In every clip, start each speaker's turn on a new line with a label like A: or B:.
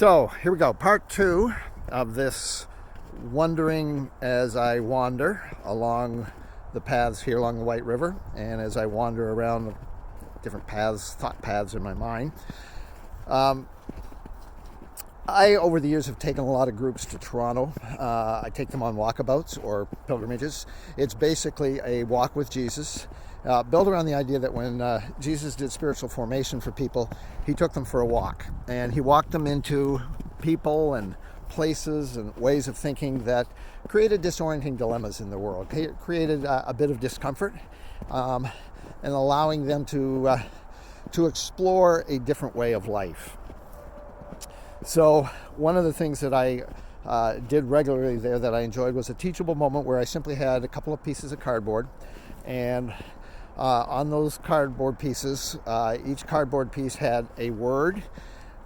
A: So here we go, part 2 of this wondering as I wander along the paths here along the White River, and as I wander around the different paths, thought paths in my mind. I, over the years, have taken a lot of groups to Toronto. I take them on walkabouts or pilgrimages. It's basically a walk with Jesus, built around the idea that when Jesus did spiritual formation for people, he took them for a walk. And he walked them into people and places and ways of thinking that created disorienting dilemmas in the world, created a bit of discomfort, and allowing them to explore a different way of life. So one of the things that I did regularly there that I enjoyed was a teachable moment where I simply had a couple of pieces of cardboard, and on those cardboard pieces, each cardboard piece had a word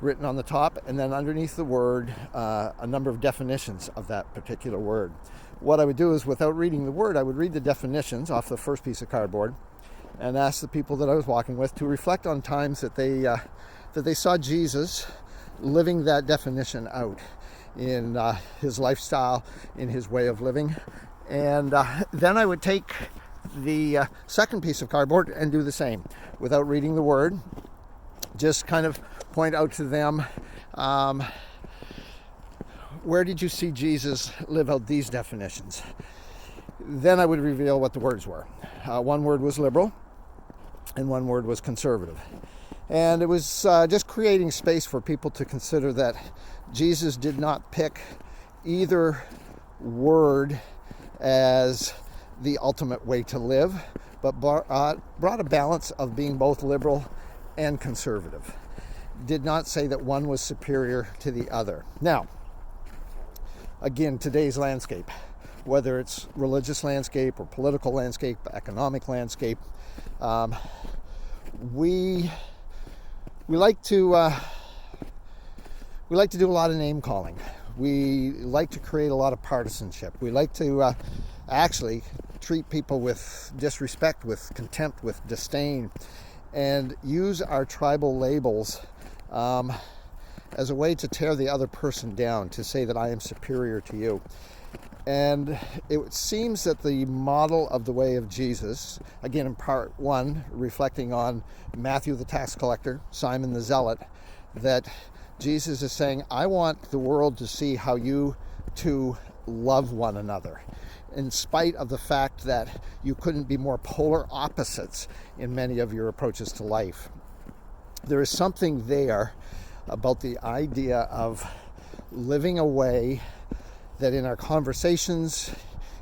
A: written on the top, and then underneath the word, a number of definitions of that particular word. What I would do is, without reading the word, I would read the definitions off the first piece of cardboard and ask the people that I was walking with to reflect on times that they saw Jesus living that definition out in his lifestyle, in his way of living. And then I would take the second piece of cardboard and do the same without reading the word. Just kind of point out to them, where did you see Jesus live out these definitions? Then I would reveal what the words were. One word was liberal and one word was conservative. And it was just creating space for people to consider that Jesus did not pick either word as the ultimate way to live, but brought a balance of being both liberal and conservative. Did not say that one was superior to the other. Now, again, today's landscape, whether it's religious landscape or political landscape, economic landscape, we like to do a lot of name calling. We like to create a lot of partisanship. We like to actually treat people with disrespect, with contempt, with disdain, and use our tribal labels as a way to tear the other person down, to say that I am superior to you. And it seems that the model of the way of Jesus, again in part 1, reflecting on Matthew the tax collector, Simon the zealot, that Jesus is saying, I want the world to see how you two love one another, in spite of the fact that you couldn't be more polar opposites in many of your approaches to life. There is something there about the idea of living a way that in our conversations,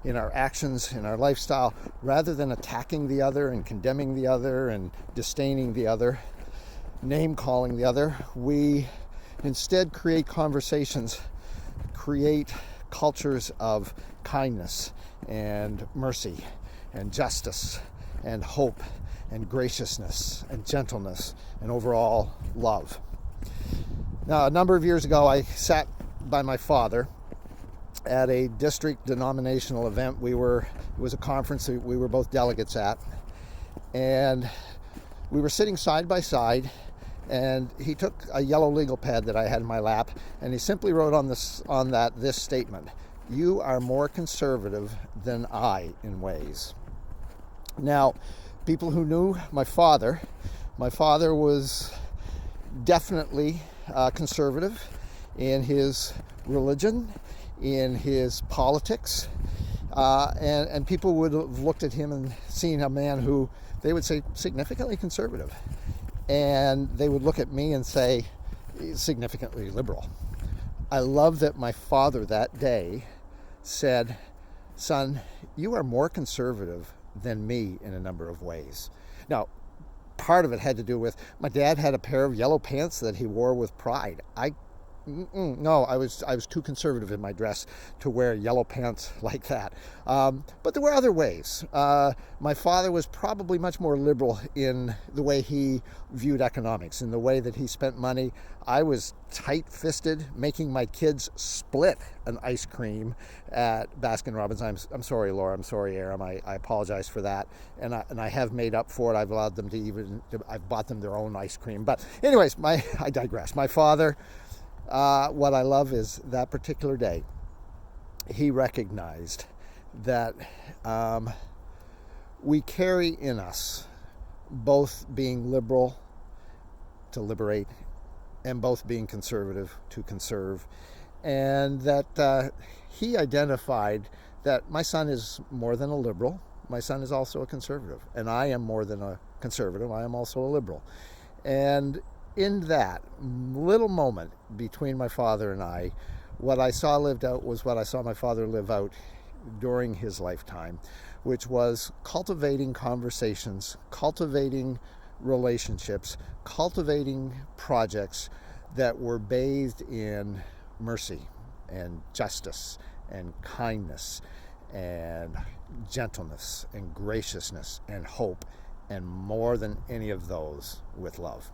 A: in our actions, in our lifestyle, rather than attacking the other and condemning the other and disdaining the other, name-calling the other, we instead create conversations, create cultures of kindness and mercy and justice and hope and graciousness and gentleness and overall love. Now, a number of years ago, I sat by my father at a district denominational event. It was a conference that we were both delegates at, and we were sitting side by side, and he took a yellow legal pad that I had in my lap, and he simply wrote on this statement: "You are more conservative than I in ways." Now, people who knew my father was definitely conservative in his religion, in his politics, and people would have looked at him and seen a man who they would say significantly conservative, and they would look at me and say significantly liberal. I love that my father that day said, "Son, you are more conservative than me in a number of ways." Now, part of it had to do with my dad had a pair of yellow pants that he wore with pride. No, I was too conservative in my dress to wear yellow pants like that. But there were other ways. My father was probably much more liberal in the way he viewed economics, in the way that he spent money. I was tight-fisted, making my kids split an ice cream at Baskin-Robbins. I'm sorry, Laura. I'm sorry, Aram. I apologize for that. And I have made up for it. I've allowed them I've bought them their own ice cream. But anyways, I digress. My father What I love is that particular day, he recognized that we carry in us both being liberal to liberate and both being conservative to conserve, and that he identified that my son is more than a liberal. My son is also a conservative, and I am more than a conservative. I am also a liberal. And in that little moment between my father and I, what I saw lived out was what I saw my father live out during his lifetime, which was cultivating conversations, cultivating relationships, cultivating projects that were bathed in mercy and justice and kindness and gentleness and graciousness and hope, and more than any of those, with love.